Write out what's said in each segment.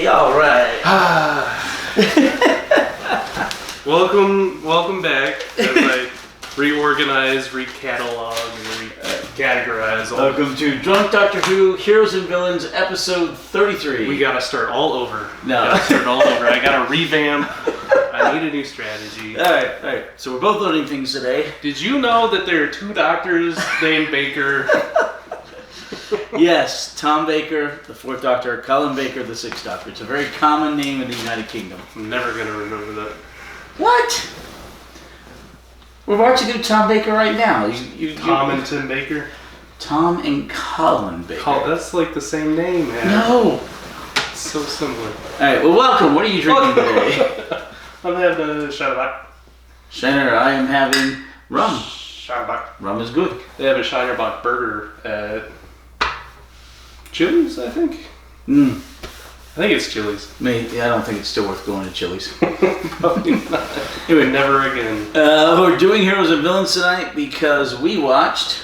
Hey, all right. Welcome back as I reorganize, recatalog, and recategorize. Welcome to Drunk Doctor Who Heroes and Villains, episode 33. We gotta start all over. No. I gotta revamp. I need a new strategy. All right. So we're both learning things today. Did you know that there are two doctors named Baker? Yes, Tom Baker, the 4th Doctor, Colin Baker, the 6th Doctor. It's a very common name in the United Kingdom. I'm never gonna remember that. What? We're watching new Tom Baker right now. Tom and Tim Baker? Tom and Colin Baker. That's like the same name, man. No. It's so similar. All right, well, welcome. What are you drinking today? I'm having a Shinerbach. Shiner, I am having rum. Shinerbach. Rum is good. They have a Shinerbach burger at Chili's, I think. I think it's Chili's. I don't think it's still worth going to Chili's. Probably not. Anyway, Never again. We're doing Heroes and Villains tonight because we watched...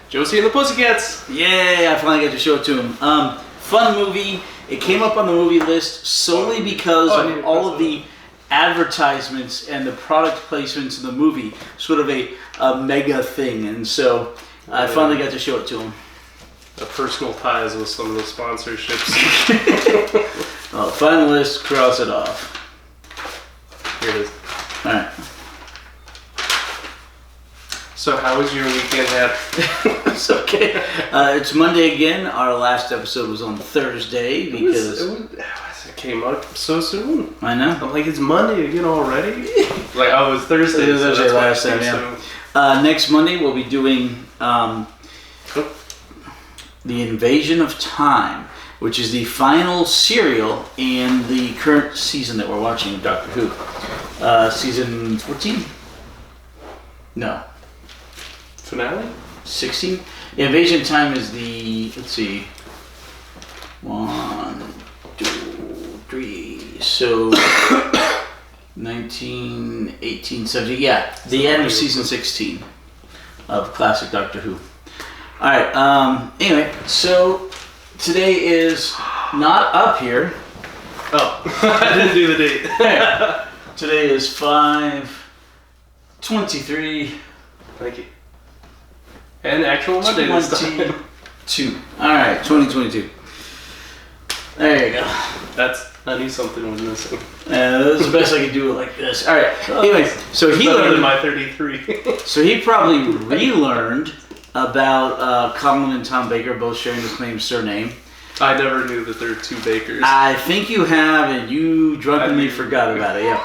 Josie and the Pussycats. Yay, I finally got to show it to him. Fun movie. It came up on the movie list solely because of all of the advertisements and the product placements in the movie. Sort of a mega thing. And so I finally got to show it to him. Personal ties with some of the sponsorships. Well, find the list, cross it off. Here it is. Alright. So how was your weekend, Hap? It's okay. It's Monday again. Our last episode was on Thursday because... It came up so soon. I know. I'm like, it's Monday again already? Like, oh, it was Thursday. It was Thursday so last time, yeah. Next Monday we'll be doing... The Invasion of Time, which is the final serial in the current season that we're watching of Doctor Who. Season 14? No. Finale? 16? The Invasion of Time is the, let's see, 1, 2, 3, so 19, 18, 17, yeah, the end of season 16 of classic Doctor Who. Alright, anyway, so today is not up here. Oh, I didn't do the date. Today is 5/23. Thank you. And actual Monday this time. 22. Alright, 2022. There you go. I knew something was missing. That's the best I could do it like this. Alright, anyway, so he better learned... than my 33. So he probably relearned about Colin and Tom Baker both sharing the same surname. I never knew that there were two Bakers. I think you have, and you drunkenly forgot about it, yeah.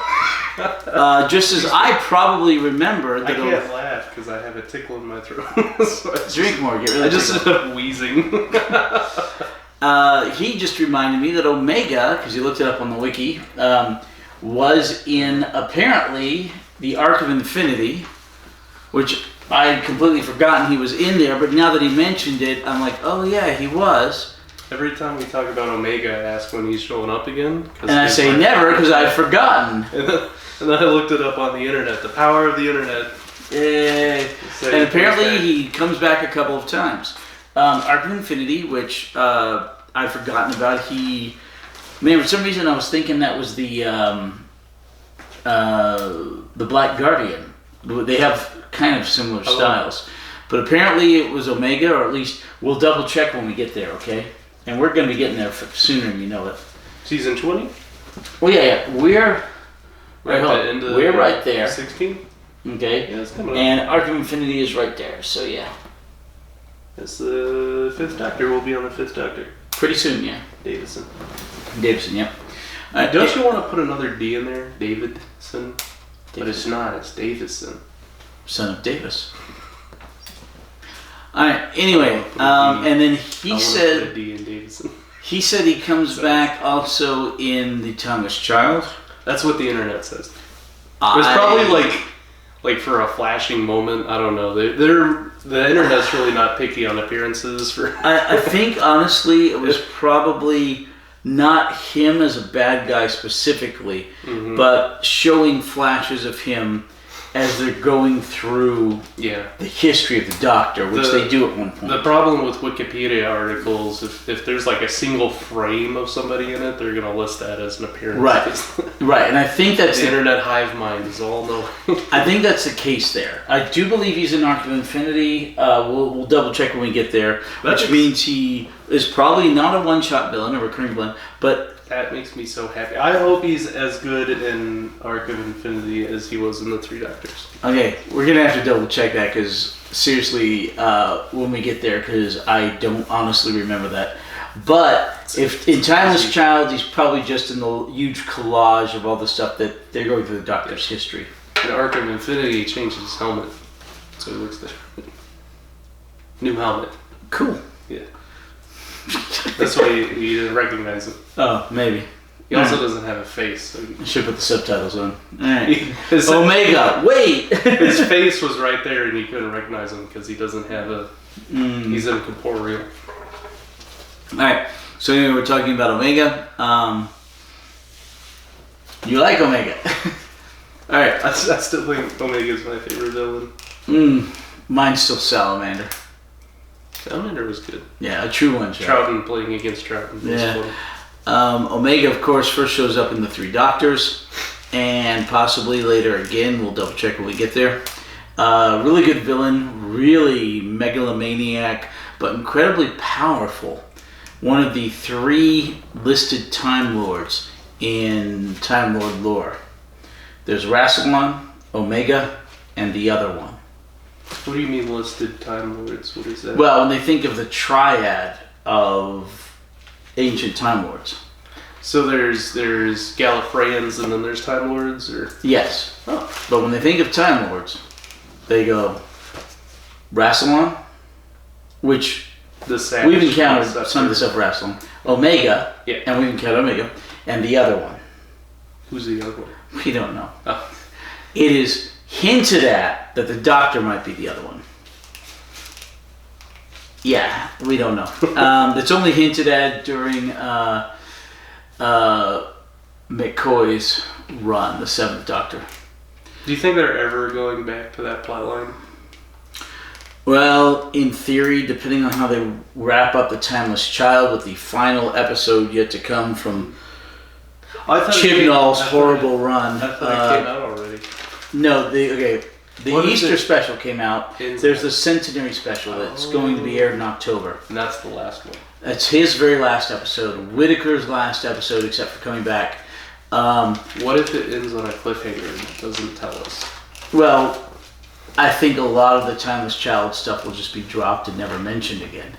Just as I probably remember that... I can't laugh because I have a tickle in my throat. So drink more, get rid of I just ended up wheezing. He just reminded me that Omega, because he looked it up on the wiki, was in, apparently, the Arc of Infinity, which... I had completely forgotten he was in there, but now that he mentioned it, I'm like, oh yeah, he was. Every time we talk about Omega, I ask when he's showing up again. And I say never, because I've forgotten. And then I looked it up on the internet, the power of the internet. Yay. And apparently he comes back a couple of times. Arc of Infinity, which I'd forgotten about, for some reason I was thinking that was the Black Guardian. They have kind of similar styles. But apparently it was Omega, or at least we'll double check when we get there, okay? And we're going to be getting there sooner than you know it. Season 20? Well, yeah. We're right there. 16? Okay. Yeah, it's coming up. And Arc of Infinity is right there, so yeah. It's the 5th Doctor. We'll be on the 5th Doctor. Pretty soon, yeah. Davison, yep. Don't you want to put another D in there? Davidson? But it's not. It's Davison. Son of Davis. Alright, anyway, and then he said... Put a D in Davison. He said he comes back also in The Thomas Child. That's what the internet says. It's probably like for a flashing moment. I don't know. The internet's really not picky on appearances. I think, honestly, it was probably not him as a bad guy specifically, but showing flashes of him as they're going through Yeah. the history of the Doctor, which they do at one point. The problem with Wikipedia articles, if there's like a single frame of somebody in it, they're going to list that as an appearance. Right, and I think that's the internet hive mind is all knowing. I think that's the case there. I do believe he's in Arc of Infinity. We'll double check when we get there, which means he is probably not a one-shot villain, a recurring villain, but that makes me so happy. I hope he's as good in Arc of Infinity as he was in the Three Doctors. Okay, we're gonna have to double check that because seriously, when we get there, because I don't honestly remember that. But if in Timeless Child, he's probably just in the huge collage of all the stuff that they're going through the Doctor's history. In Arc of Infinity, he changed his helmet, so he looks different. New helmet. Cool. Yeah. That's why you didn't recognize him. Oh, maybe. He also doesn't have a face. So I should put the subtitles on. Alright. Omega, wait! His face was right there and you couldn't recognize him because he doesn't have a... He's incorporeal. Alright, so anyway, we're talking about Omega. You like Omega. Alright. I still think Omega's my favorite villain. Mine's still Salamander. Salamander was good. Yeah, a true one. Troughton playing against Troughton. Yeah. Omega, of course, first shows up in the Three Doctors, and possibly later again. We'll double check when we get there. Really good villain, really megalomaniac, but incredibly powerful. One of the 3 listed Time Lords in Time Lord lore. There's Rassilon, Omega, and the other one. What do you mean listed Time Lords? What is that? Well, when they think of the triad of ancient Time Lords. So there's Gallifreyans and then there's Time Lords, or yes. Oh. But when they think of Time Lords, they go Rassilon, which we've encountered some of the stuff Rassilon, Omega, and we've encountered Omega, and the other one. Who's the other one? We don't know. Oh. It is hinted at that the Doctor might be the other one. Yeah, we don't know. It's only hinted at during McCoy's run, the 7th Doctor. Do you think they're ever going back to that plotline? Well, in theory, depending on how they wrap up the Timeless Child with the final episode yet to come from Chibnall's horrible run. I thought it came out already. No, the Easter special came out. There's the Centenary special that's going to be aired in October. And that's the last one. That's his very last episode. Whitaker's last episode, except for coming back. What if it ends on a cliffhanger and doesn't tell us? Well, I think a lot of the Timeless Child stuff will just be dropped and never mentioned again.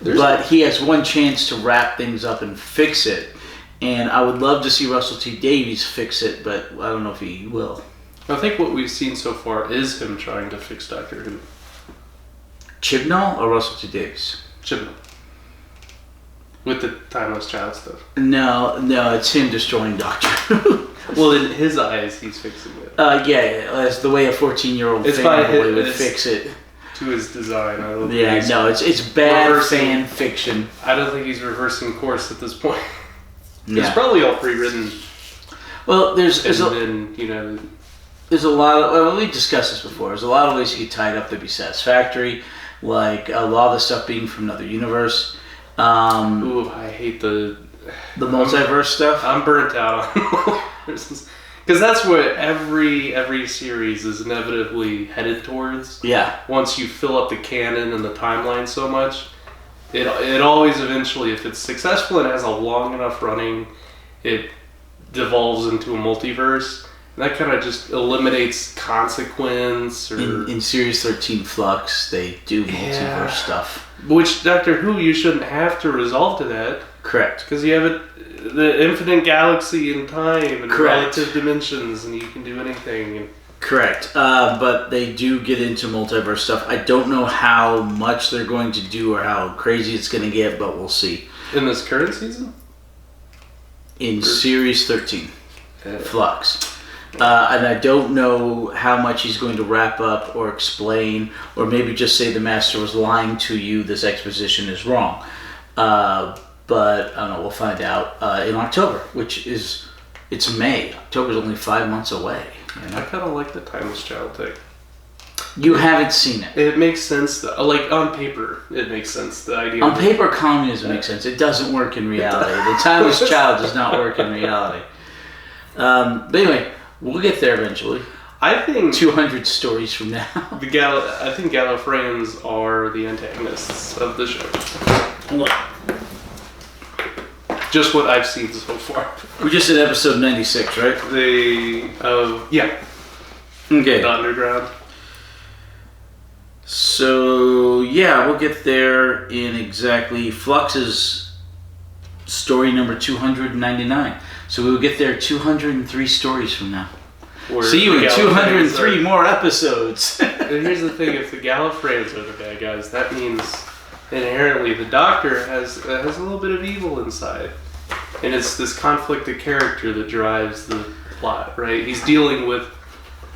But he has one chance to wrap things up and fix it. And I would love to see Russell T Davies fix it, but I don't know if he will. I think what we've seen so far is him trying to fix Doctor Who. Chibnall or Russell T Davies? Chibnall. With the Timeless Child stuff. No, it's him destroying Doctor Who. Well, in his eyes, he's fixing it. Yeah, that's the way a 14-year-old fanboy would fix it. To his design, I don't think it's bad fan fiction. I don't think he's reversing course at this point. Yeah. It's probably all pre-written. Well, there's a lot of... Well, we discussed this before. There's a lot of ways you could tie it up that'd be satisfactory. Like a lot of the stuff being from another universe. Ooh, I hate the multiverse stuff. I'm burnt out on because that's what every series is inevitably headed towards. Yeah. Once you fill up the canon and the timeline so much, it always eventually, if it's successful and has a long enough running, it devolves into a multiverse. And that kind of just eliminates consequence. Or in Series 13 Flux, they do multiverse stuff. Which Doctor Who, you shouldn't have to resolve to that. Correct. Because you have the infinite galaxy in time and relative dimensions, and you can do anything. Correct. But they do get into multiverse stuff. I don't know how much they're going to do or how crazy it's going to get, but we'll see. In this current season? In Series 13. Flux. And I don't know how much he's going to wrap up or explain, or maybe just say the Master was lying to you, this exposition is wrong. But I don't know, we'll find out in October, which is It's May. October's only 5 months away. You know? I kind of like the Timeless Child thing. You haven't seen it. It makes sense, like on paper, it makes sense. The idea On paper, communism makes sense. It doesn't work in reality. The Timeless Child does not work in reality. But anyway, we'll get there eventually. I think 200 stories from now. I think Gallifreyans are the antagonists of the show. Just what I've seen so far. We just did episode 96, right? Yeah. Okay. The Underground. So, yeah, we'll get there in exactly Flux's story number 299. So we'll get there 203 stories from now. See you in 203 more episodes. And here's the thing, if the Gallifreyans are the bad guys, that means inherently the Doctor has a little bit of evil inside. And it's this conflicted character that drives the plot, right? He's dealing with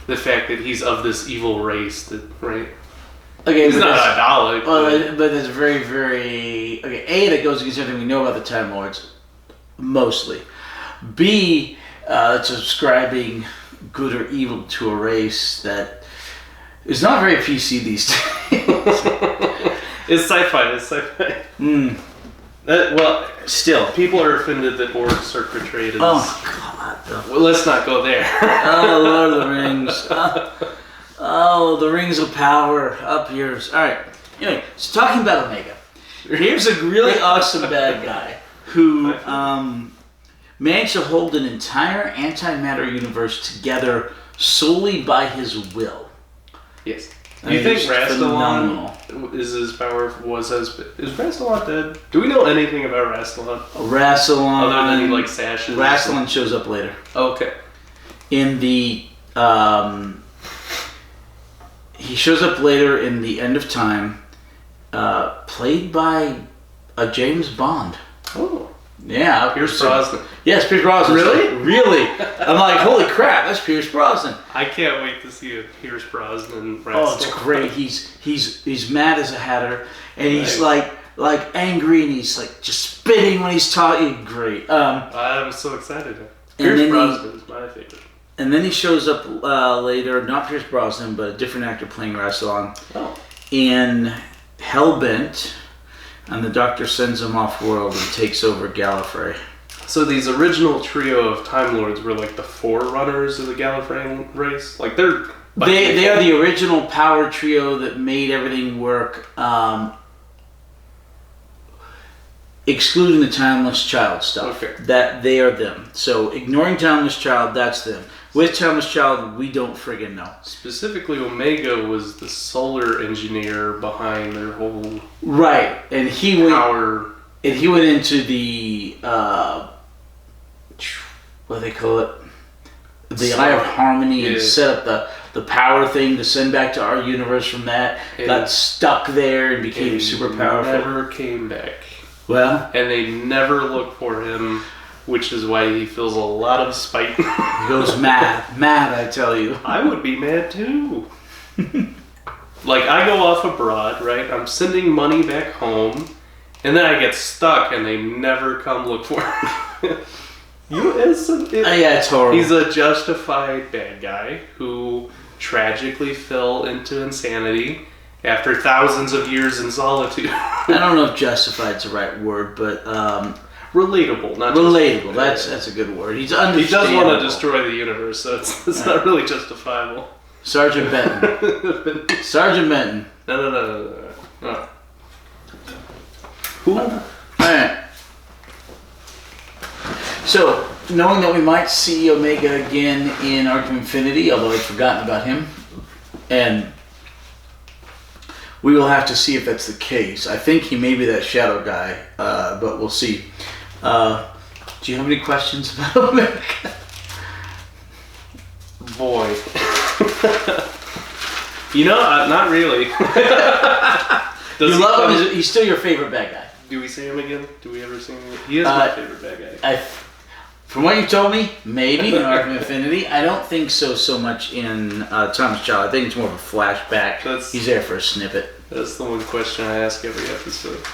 the fact that he's of this evil race, right? Okay, he's not idolic. But it's very, very... Okay, A, that goes against everything we know about the Time Lords, mostly. B, it's ascribing good or evil to a race that is not very PC these days. It's sci-fi. Well, still, people are offended that orcs are portrayed as... Oh, God. Well, let's not go there. Oh, Lord of the Rings. Oh, the Rings of Power. Up yours. All right. Anyway, so talking about Omega. Here's a really awesome bad guy who managed to hold an entire antimatter universe together solely by his will. Yes. Do you think Rastalon is his power? Is Rastalon dead? Do we know anything about Rastalon? Rastalon. Other than he like sashes. Rastalon shows up later. Okay. In the he shows up later in the End of Time, played by a James Bond. Oh. Yeah, Pierce Brosnan. Yes, Pierce Brosnan. Really? Really? I'm like, holy crap, that's Pierce Brosnan. I can't wait to see a Pierce Brosnan. Oh, it's great. He's mad as a hatter, and he's like angry, and he's like just spitting when he's talking. Great. I'm so excited. Pierce Brosnan is my favorite. And then he shows up later, not Pierce Brosnan, but a different actor playing Rastalon. Oh. In Hellbent. And the Doctor sends him off-world and takes over Gallifrey. So these original trio of Time Lords were like the forerunners of the Gallifreyan race? Like they're... They are the original power trio that made everything work, excluding the Timeless Child stuff. Okay. That they are them. So ignoring Timeless Child, that's them. With Timeless Child, we don't friggin' know. Specifically, Omega was the solar engineer behind their whole right, and he power. And he went into the what do they call it? The Eye of Harmony, and set up the power thing to send back to our universe from that. Got stuck there and became super powerful. Never came back. Well, and they never looked for him. Which is why he feels a lot of spite. He goes mad, I tell you. I would be mad too. Like, I go off abroad, right? I'm sending money back home, and then I get stuck, and they never come look for me. Yeah, it's horrible. He's a justified bad guy who tragically fell into insanity after thousands of years in solitude. I don't know if justified's the right word, but... relatable, not relatable. That's a good word. He's understandable. He does want to destroy the universe, so it's not really justifiable. Sergeant Benton. Sergeant Benton. No. Who? All right. So, knowing that we might see Omega again in Arc of Infinity, although I'd forgotten about him, and we will have to see if that's the case. I think he may be that shadow guy, but we'll see. Do you have any questions about Omega? Boy. Not really. You love him? He's still your favorite bad guy. Do we see him again? Do we ever see him again? He is my favorite bad guy. From what you told me, maybe in Arc of Infinity. I don't think so much in Timeless Child. I think it's more of a flashback. He's there for a snippet. That's the one question I ask every episode.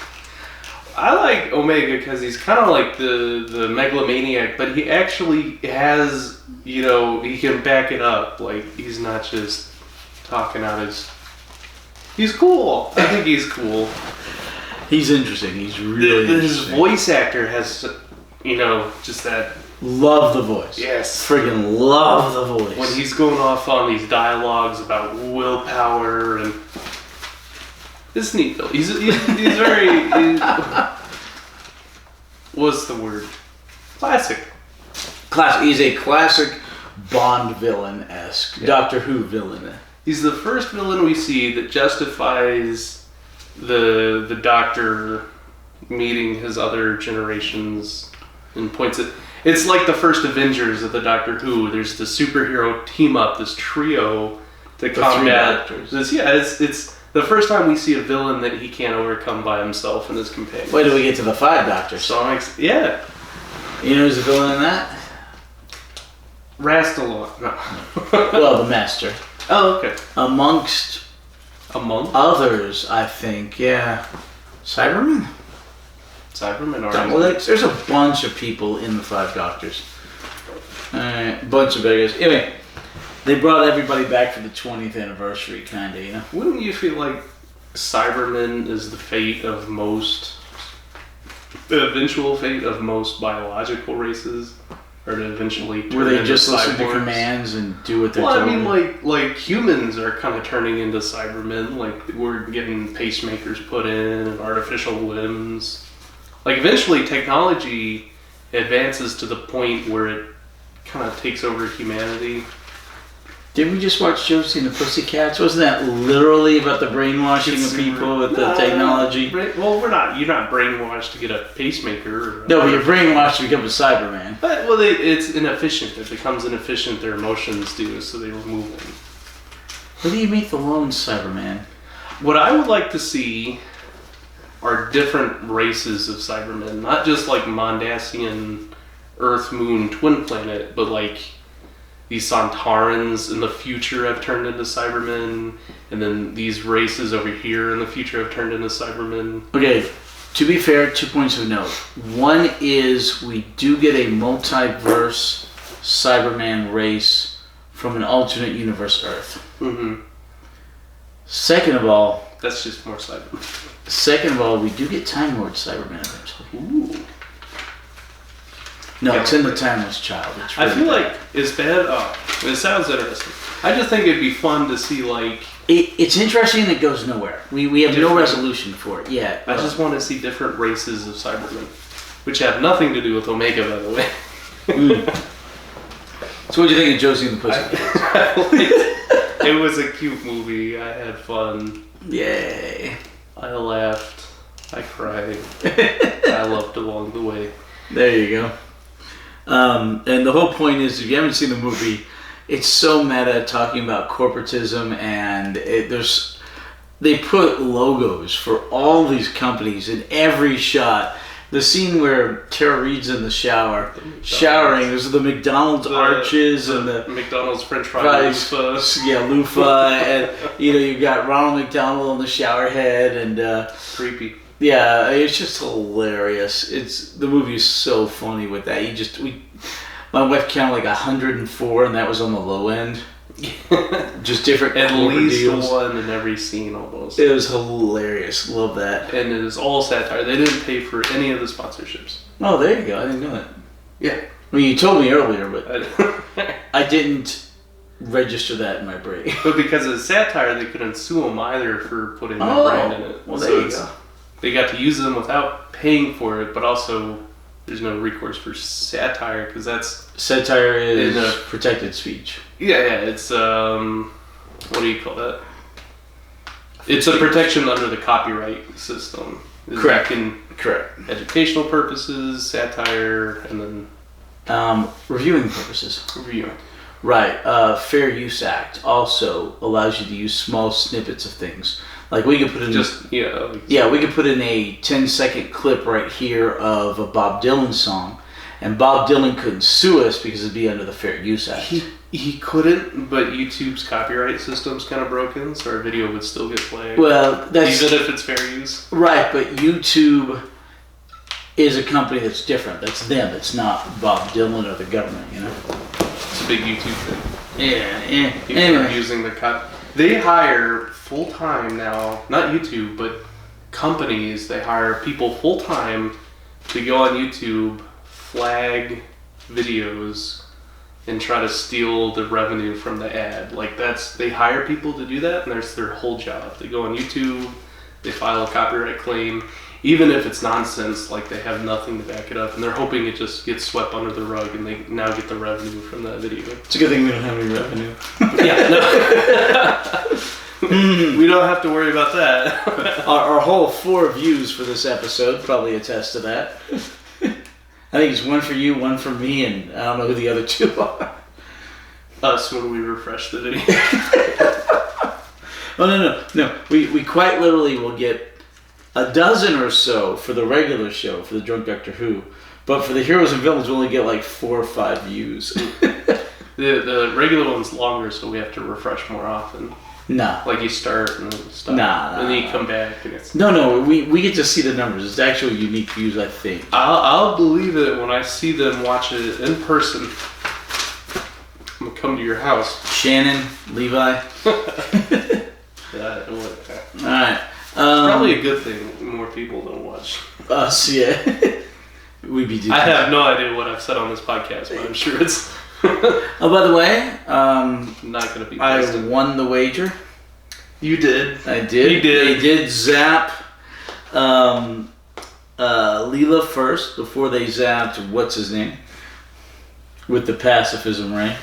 I like Omega because he's kind of like the megalomaniac, but he actually has, he can back it up. Like, he's not just talking out his... He's cool. I think he's cool. He's interesting. He's really interesting. His voice actor has, just that... Love the voice. Yes. Friggin' love the voice. When he's going off on these dialogues about willpower and... It's neat, though. He's very... what's the word? Classic. He's a classic Bond villain-esque. Yeah. Doctor Who villain. He's the first villain we see that justifies the Doctor meeting his other generations and points it... It's like the first Avengers of the Doctor Who. There's the superhero team-up, this trio to combat... It's the first time we see a villain that he can't overcome by himself and his companions. Wait till we get to the 5 Doctors. Yeah. You know who's the villain in that? Rastalon. No. Well, the Master. Oh, okay. Amongst others, I think. Yeah. Cyberman? Cyberman, there's a bunch of people in the 5 Doctors. Bunch of bad guys. Anyway, they brought everybody back for the 20th anniversary, kind of, Wouldn't you feel like Cybermen is the eventual fate of most biological races? Or to eventually turn where they into just listen cyborgs? to commands and do what they're told? told? I mean, like humans are kind of turning into Cybermen. Like, we're getting pacemakers put in and artificial limbs. Like, eventually technology advances to the point where it kind of takes over humanity. Did we just watch Josie and the Pussycats? Wasn't that literally about the brainwashing of people with the technology? Well, you're not brainwashed to get a pacemaker. No, but you're brainwashed to become a Cyberman. But, it's inefficient. It becomes inefficient, their emotions do, so they remove them. Where do you meet the lone Cyberman? What I would like to see are different races of Cybermen. Not just like Mondasian Earth, Moon, twin planet, but like these Santarans in the future have turned into Cybermen, and then these races over here in the future have turned into Cybermen. Okay, to be fair, 2 points of note. One is we do get a multiverse Cyberman race from an alternate universe Earth. Mm-hmm. Second of all... That's just more Cybermen. Second of all, we do get Time Lord Cyberman eventually. Ooh. No, it's in the Timeless Child. It's really I feel like it's bad. Oh, it sounds interesting. I just think it'd be fun to see, like... It's interesting and it goes nowhere. We have no resolution for it yet. I just want to see different races of Cybermen, which have nothing to do with Omega, by the way. So what do you think of Josie and the Pussycats? It was a cute movie. I had fun. Yay. I laughed. I cried. I loved along the way. There you go. And the whole point is, if you haven't seen the movie, it's so meta, talking about corporatism, and they put logos for all these companies in every shot. The scene where Tara Reid's in the shower, showering, there's the McDonald's arches and the McDonald's French fries, loofah. Yeah, loofah, and you've got Ronald McDonald on the shower head, and creepy. Yeah, it's just hilarious. The movie is so funny with that. My wife counted like 104, and that was on the low end. Just different at least deals. One in every scene almost. It was hilarious. Love that. And it is all satire. They didn't pay for any of the sponsorships. Oh, there you go. I didn't know that. Yeah. I mean, you told me earlier, but I didn't register that in my brain. But because of satire, they couldn't sue them either for putting their brand in it. Well, there you go. They got to use them without paying for it, but also there's no recourse for satire because that's... Satire is protected speech. Yeah, it's, what do you call that? It's a protection under the copyright system. Correct. Correct. Educational purposes, satire, and then... reviewing purposes. Reviewing. Right. Fair Use Act also allows you to use small snippets of things. Like we could put in we could put in a 10-second clip right here of a Bob Dylan song, and Bob Dylan couldn't sue us because it'd be under the Fair Use Act. He couldn't, but YouTube's copyright system's kind of broken, so our video would still get flagged. Well, that's even if it's fair use. Right, but YouTube is a company that's different. That's them. It's not Bob Dylan or the government, you know? It's a big YouTube thing. Yeah. People are Anyway. using the cut. They hire full time now, not YouTube, but companies. They hire people full time to go on YouTube, flag videos, and try to steal the revenue from the ad. Like they hire people to do that, and that's their whole job. They go on YouTube, they file a copyright claim, even if it's nonsense, like they have nothing to back it up, and they're hoping it just gets swept under the rug, and they now get the revenue from that video. It's a good thing we don't have any revenue. Yeah, no. We don't have to worry about that. Our whole 4 views for this episode probably attest to that. I think it's 1 for you, 1 for me, and I don't know who the other 2 are. Us when we refresh the video. Oh, no. We quite literally will get a dozen or so for the regular show, for the Drunk Doctor Who. But for the Heroes and Villains, we only get like 4 or 5 views. The regular one's longer, so we have to refresh more often. Nah. Like you start and then stop. Nah. And then you come back and it's... No, we get to see the numbers. It's actually unique views, I think. I'll believe it when I see them watch it in person. I'm gonna come to your house. Shannon, Levi. Alright. Probably a good thing more people don't watch. Us, yeah. We'd be doing I have no idea what I've said on this podcast, but I'm sure it's Oh, by the way, not going to be I posted. won the wager. You did. I did. You did. They did zap Leela first before they zapped what's his name with the pacifism ray.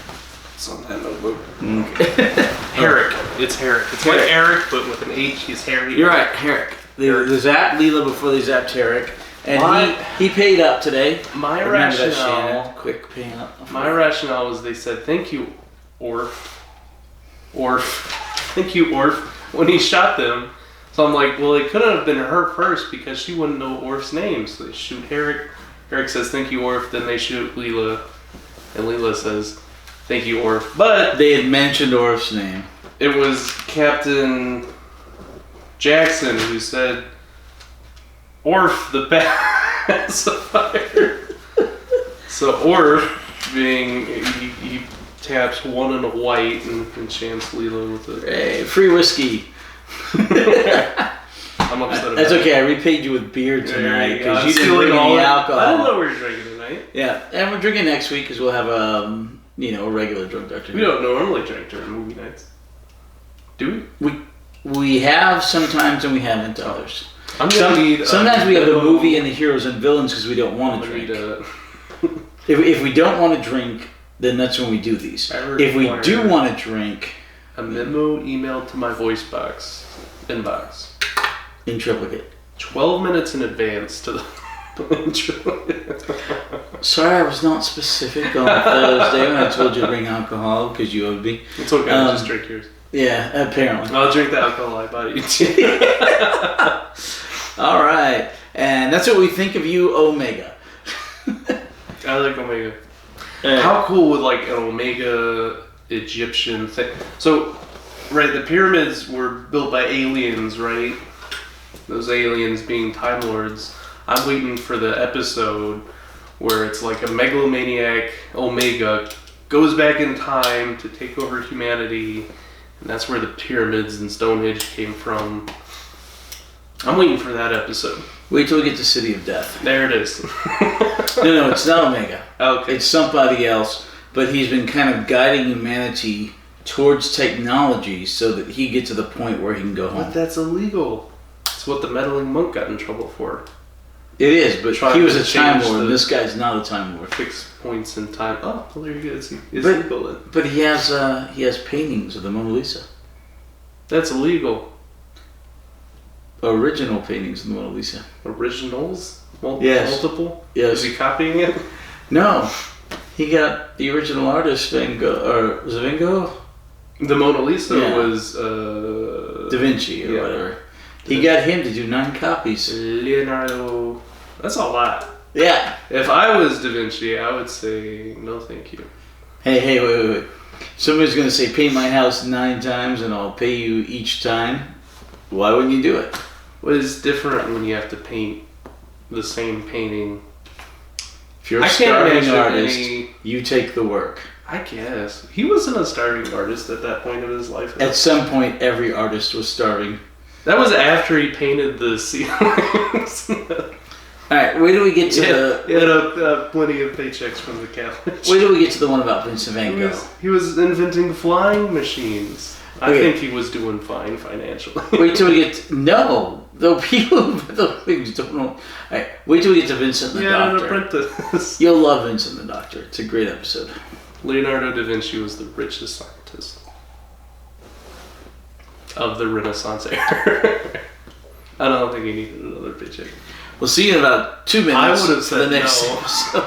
It's on that notebook. Okay. Herrick. It's Herrick. It's like Eric, but with an H. He's Harry. You're right, Herrick. They zapped Leela before they zapped Herrick. And he paid up today. My Remember that, rationale. Shannon? Quick paying up. My rationale was they said thank you, Orf. Thank you, Orf. When he shot them. So I'm like, well, it couldn't have been her first because she wouldn't know Orf's name. So they shoot Herrick. Herrick says thank you, Orf. Then they shoot Leela, and Leela says thank you, Orf. But They had mentioned Orf's name. it was Captain Jackson who said Orf the pacifier. So Orf being he taps 1 and a white and chants Leela with it. Hey, free whiskey. I'm upset about That's it. okay. I repaid you with beer tonight There because go. you didn't bring any alcohol. I didn't know we were drinking tonight. Yeah, and we're drinking next week because we'll have a regular Drunk Doctor. We don't normally drink during movie nights. Do we? We have sometimes and we haven't others. I'm gonna need. Sometimes we have the movie and the heroes and villains because we don't want to drink. If we don't want to drink, then that's when we do these. If we do want to drink, a memo emailed to my voice box inbox. in triplicate. 12 minutes in advance to the Sorry, I was not specific on Thursday when I told you to bring alcohol because you owed me. It's okay, just drink yours. Yeah, apparently. I'll drink the alcohol I bought you. All right, and that's what we think of you, Omega. I like Omega. How cool would like an Omega Egyptian thing? So, right, the pyramids were built by aliens, right? Those aliens being Time Lords. I'm waiting for the episode where it's like a megalomaniac Omega goes back in time to take over humanity, and that's where the pyramids and Stonehenge came from. I'm waiting for that episode. Wait till we get to City of Death. There it is. No, it's not Omega. Okay. It's somebody else, but he's been kind of guiding humanity towards technology so that he gets to the point where he can go home. But that's illegal. It's what the meddling monk got in trouble for. It is, but Trying he was to a Time change Lord, and the- this guy's not a Time Lord. Fixed points in time. Oh, well, there you go. It's But- legal then. But he has paintings of the Mona Lisa. That's illegal. Original paintings of the Mona Lisa. Originals? Yes. Multiple? Yes. Is he copying it? No, he got the original artist Van Gogh, or was it Van Gogh? The Mona Lisa Yeah. was Da Vinci or Yeah. whatever. He got him to do 9 copies. Leonardo. That's a lot. Yeah. If I was Da Vinci, I would say no, thank you. Hey, wait. Somebody's gonna say, paint my house 9 times and I'll pay you each time. Why wouldn't you do it? What is different when you have to paint the same painting. If you're a I can't starving imagine artist, any- you take the work. I guess he wasn't a starving artist at that point of his life. At some point, every artist was starving. That was after he painted the ceilings. All right, where do we get to He had plenty of paychecks from the Catholic. Where do we get to the one about Vincent Van Gogh? He was inventing flying machines. I Okay. think he was doing fine financially. Wait till we get to, no. The people who invent those things don't know. All right, wait till we get to Vincent the Yeah, an Doctor. apprentice. You'll love Vincent the Doctor. It's a great episode. Leonardo da Vinci was the richest scientist of the Renaissance era. I don't think he needed another paycheck. We'll see you in about 2 minutes. I would have for the said next no. episode.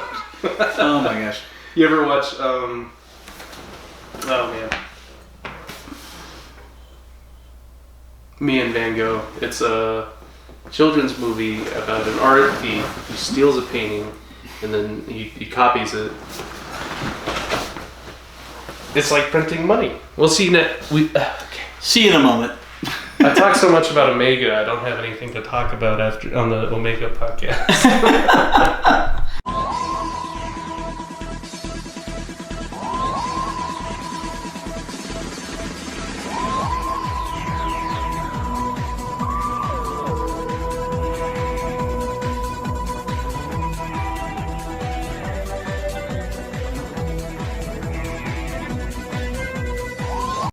Oh my gosh. You ever watch, oh man. Me and Van Gogh. It's a children's movie about an art thief who steals a painting and then he copies it. It's like printing money. We'll see next. Okay. See you in a moment. I talk so much about Omega, I don't have anything to talk about after on the Omega podcast.